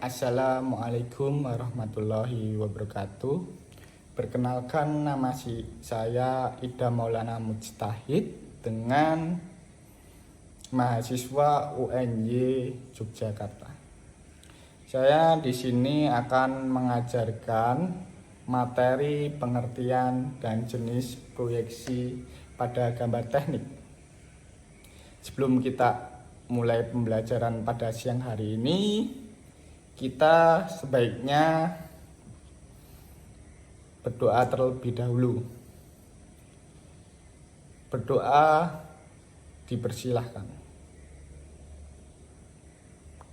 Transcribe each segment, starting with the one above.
Assalamualaikum warahmatullahi wabarakatuh. Perkenalkan, nama saya Ida Maulana Mujtahid dengan mahasiswa UNY Yogyakarta. Saya di sini akan mengajarkan materi pengertian dan jenis proyeksi pada gambar teknik. Sebelum kita mulai pembelajaran pada siang hari ini, kita sebaiknya berdoa terlebih dahulu. Berdoa dipersilahkan.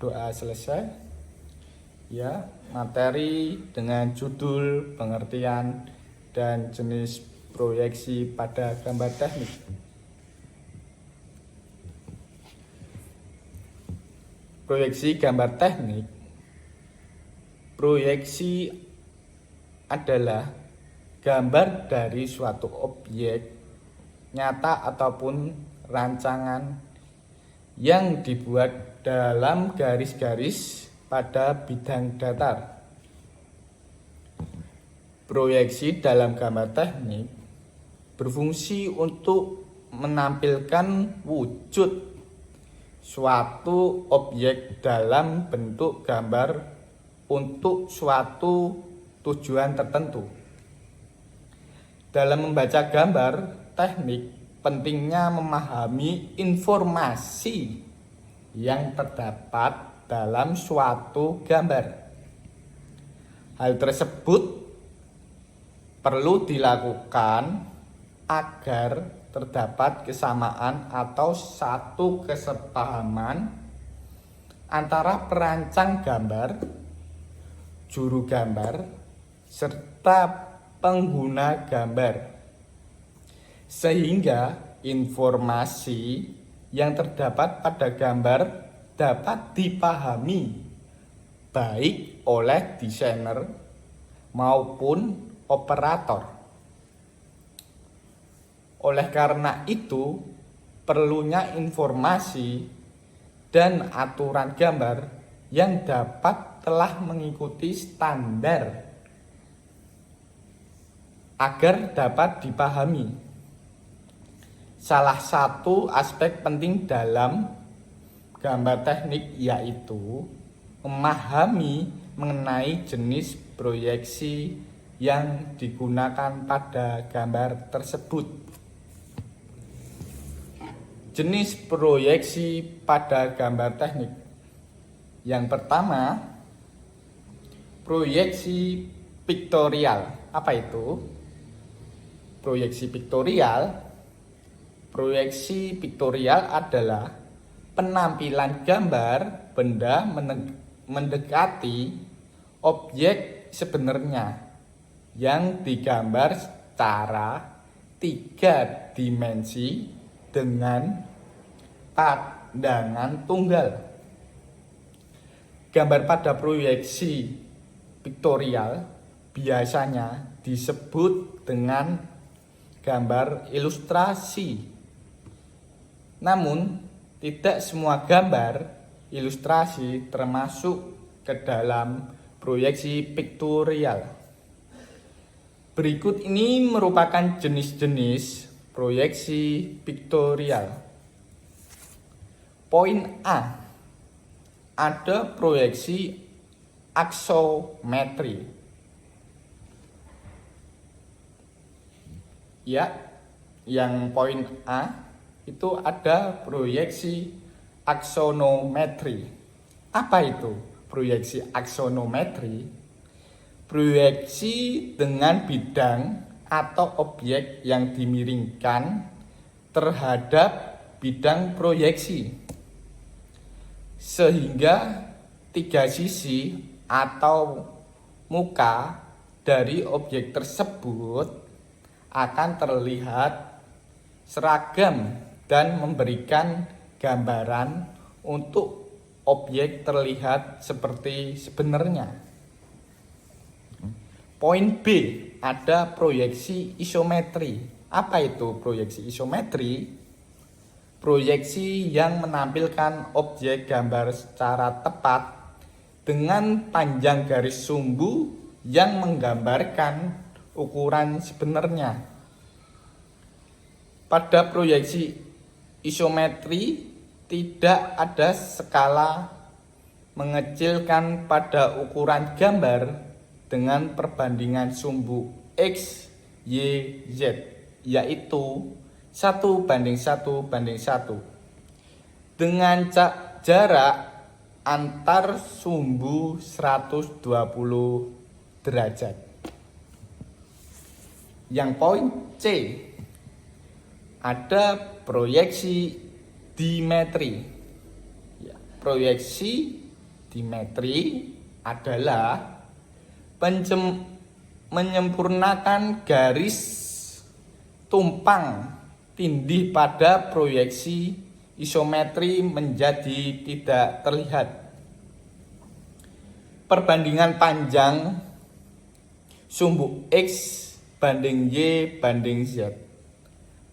Doa selesai. Ya, materi dengan judul pengertian dan jenis proyeksi pada gambar teknik. Proyeksi gambar teknik. Proyeksi adalah gambar dari suatu objek nyata ataupun rancangan yang dibuat dalam garis-garis pada bidang datar. Proyeksi dalam gambar teknik berfungsi untuk menampilkan wujud suatu objek dalam bentuk gambar untuk suatu tujuan tertentu. Dalam membaca gambar teknik, pentingnya memahami informasi yang terdapat dalam suatu gambar. Hal tersebut perlu dilakukan agar terdapat kesamaan atau satu kesepahaman antara perancang gambar, juru gambar, serta pengguna gambar, sehingga informasi yang terdapat pada gambar dapat dipahami baik oleh desainer maupun operator. Oleh karena itu, perlunya informasi dan aturan gambar yang dapat telah mengikuti standar agar dapat dipahami. Salah satu aspek penting dalam gambar teknik yaitu memahami mengenai jenis proyeksi yang digunakan pada gambar tersebut. Jenis proyeksi pada gambar teknik. Yang pertama, proyeksi piktorial. Apa itu? Proyeksi piktorial. Proyeksi piktorial adalah penampilan gambar benda mendekati objek sebenarnya yang digambar secara 3 dimensi dengan pandangan tunggal. Gambar pada proyeksi piktorial biasanya disebut dengan gambar ilustrasi. Namun, tidak semua gambar ilustrasi termasuk ke dalam proyeksi piktorial. Berikut ini merupakan jenis-jenis proyeksi piktorial. Poin A. Ada proyeksi aksometri. Ya, yang poin A itu ada proyeksi aksonometri. Apa itu proyeksi aksonometri? Proyeksi dengan bidang atau objek yang dimiringkan terhadap bidang proyeksi, sehingga 3 sisi atau muka dari objek tersebut akan terlihat seragam dan memberikan gambaran untuk objek terlihat seperti sebenarnya. Poin B, ada proyeksi isometri. Apa itu proyeksi isometri? Proyeksi yang menampilkan objek gambar secara tepat dengan panjang garis sumbu yang menggambarkan ukuran sebenarnya. Pada proyeksi isometri tidak ada skala mengecilkan pada ukuran gambar dengan perbandingan sumbu X, Y, Z, yaitu 1:1:1 dengan jarak antar sumbu 120 derajat. Yang poin C, ada proyeksi dimetri. Proyeksi dimetri adalah menyempurnakan garis tumpang tindih pada proyeksi isometri menjadi tidak terlihat. Perbandingan panjang sumbu X banding Y banding Z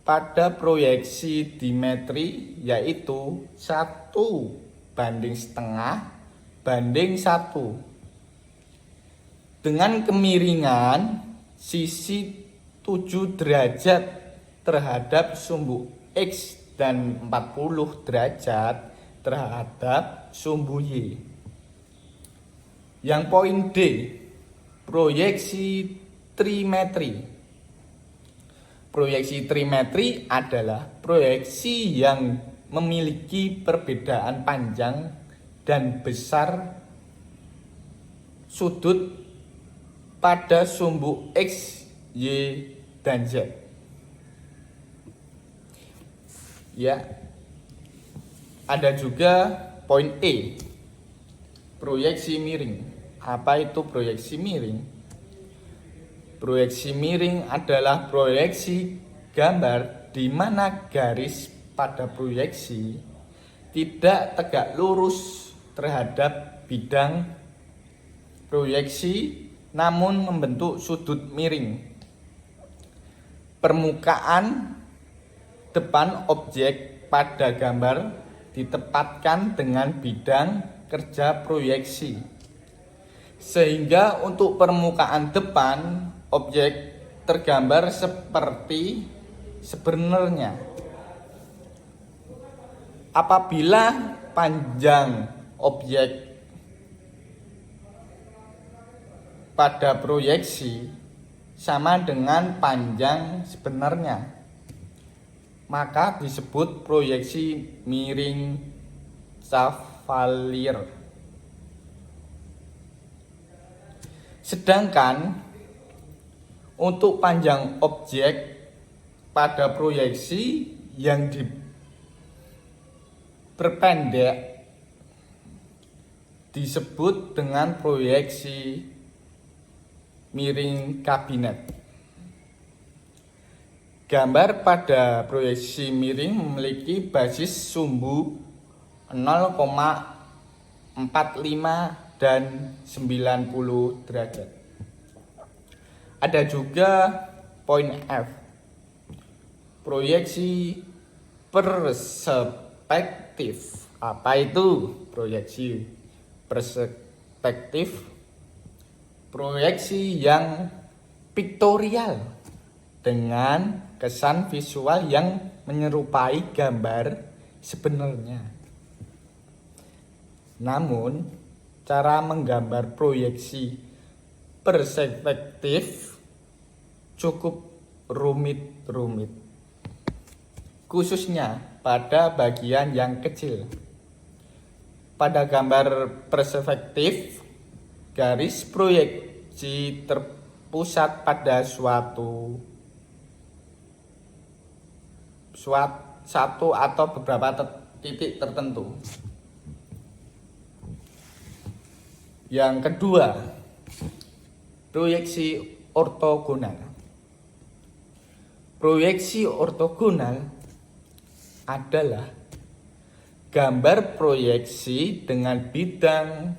pada proyeksi dimetri yaitu 1:1/2 banding 1 dengan kemiringan sisi 7 derajat terhadap sumbu X dan 40 derajat terhadap sumbu Y. Yang poin D, proyeksi trimetri. Proyeksi trimetri adalah proyeksi yang memiliki perbedaan panjang dan besar sudut pada sumbu X, Y, dan Z. Ya. Ada juga poin E, proyeksi miring. Apa itu proyeksi miring? Proyeksi miring adalah proyeksi gambar di mana garis pada proyeksi tidak tegak lurus terhadap bidang proyeksi namun membentuk sudut miring. Permukaan depan objek pada gambar ditempatkan dengan bidang kerja proyeksi, sehingga untuk permukaan depan objek tergambar seperti sebenarnya. Apabila panjang objek pada proyeksi sama dengan panjang sebenarnya, maka disebut proyeksi miring Cavalier. Sedangkan untuk panjang objek pada proyeksi yang diperpendek disebut dengan proyeksi miring kabinet. Gambar pada proyeksi miring memiliki basis sumbu 0,45 dan 90 derajat. Ada juga poin F, proyeksi perspektif. Apa itu proyeksi perspektif? Proyeksi yang piktorial dengan kesan visual yang menyerupai gambar sebenarnya. Namun, cara menggambar proyeksi perspektif cukup rumit, khususnya pada bagian yang kecil. Pada gambar perspektif, garis proyeksi terpusat pada satu atau beberapa titik tertentu. Yang kedua, proyeksi ortogonal. Proyeksi ortogonal adalah gambar proyeksi dengan bidang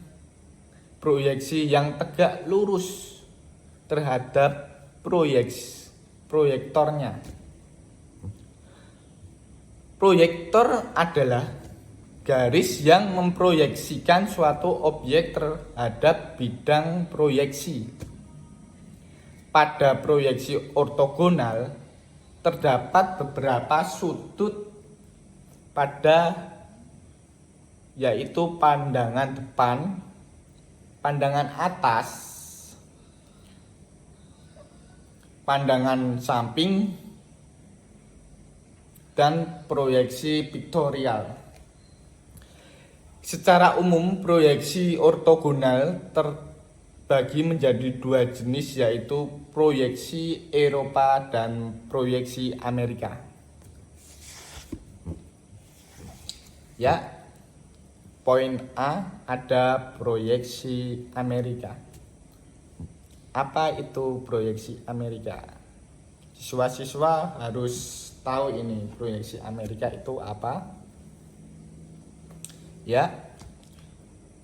proyeksi yang tegak lurus terhadap proyektornya. Proyektor adalah garis yang memproyeksikan suatu objek terhadap bidang proyeksi. Pada proyeksi ortogonal terdapat beberapa sudut yaitu pandangan depan, pandangan atas, pandangan samping, dan proyeksi piktorial. Secara umum, proyeksi ortogonal terbagi menjadi dua jenis, yaitu proyeksi Eropa dan proyeksi Amerika. Ya, poin A ada proyeksi Amerika. Apa itu proyeksi Amerika? Siswa-siswa harus tahu ini proyeksi Amerika itu apa. Ya,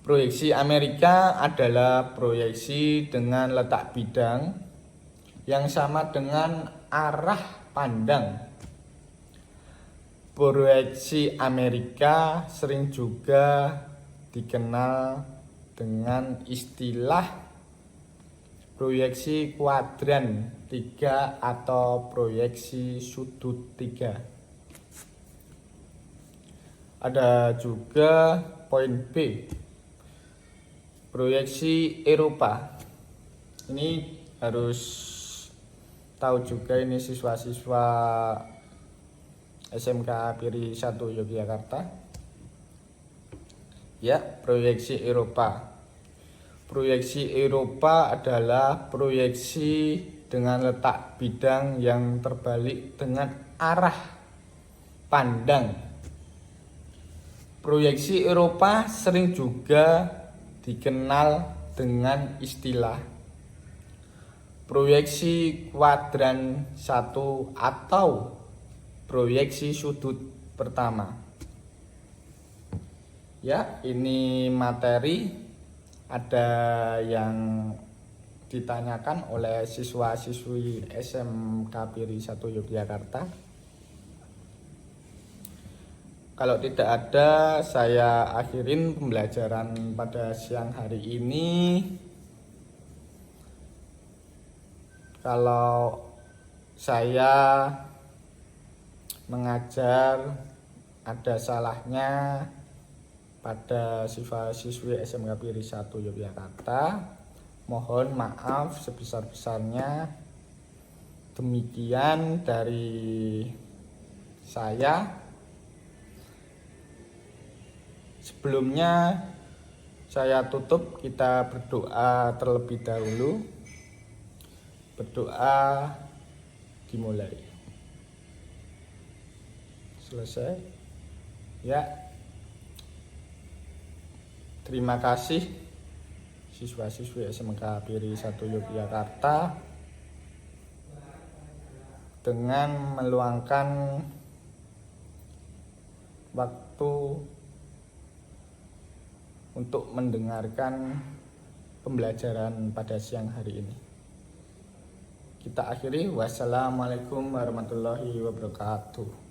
proyeksi Amerika adalah proyeksi dengan letak bidang yang sama dengan arah pandang. Proyeksi Amerika sering juga dikenal dengan istilah proyeksi kuadran 3 atau proyeksi sudut 3. Ada juga poin B, proyeksi Eropa. Ini harus tahu juga ini siswa-siswa SMK Piri 1 Yogyakarta. Ya, proyeksi Eropa. Proyeksi Eropa adalah proyeksi dengan letak bidang yang terbalik dengan arah pandang. Proyeksi Eropa sering juga dikenal dengan istilah proyeksi kuadran 1 atau proyeksi sudut pertama. Ya, ini materi ada yang ditanyakan oleh siswa-siswi SMK Piri 1 Yogyakarta. Kalau tidak ada, saya akhirin pembelajaran pada siang hari ini. Kalau saya mengajar ada salahnya pada siswa-siswi SMK Piri 1 Yogyakarta, mohon maaf sebesar-besarnya. Demikian dari saya. Sebelumnya saya tutup, kita berdoa terlebih dahulu. Berdoa dimulai. Selesai. Ya. Terima kasih siswa-siswi SMK Piri 1 Yogyakarta dengan meluangkan waktu untuk mendengarkan pembelajaran pada siang hari ini. Kita akhiri. Wassalamualaikum warahmatullahi wabarakatuh.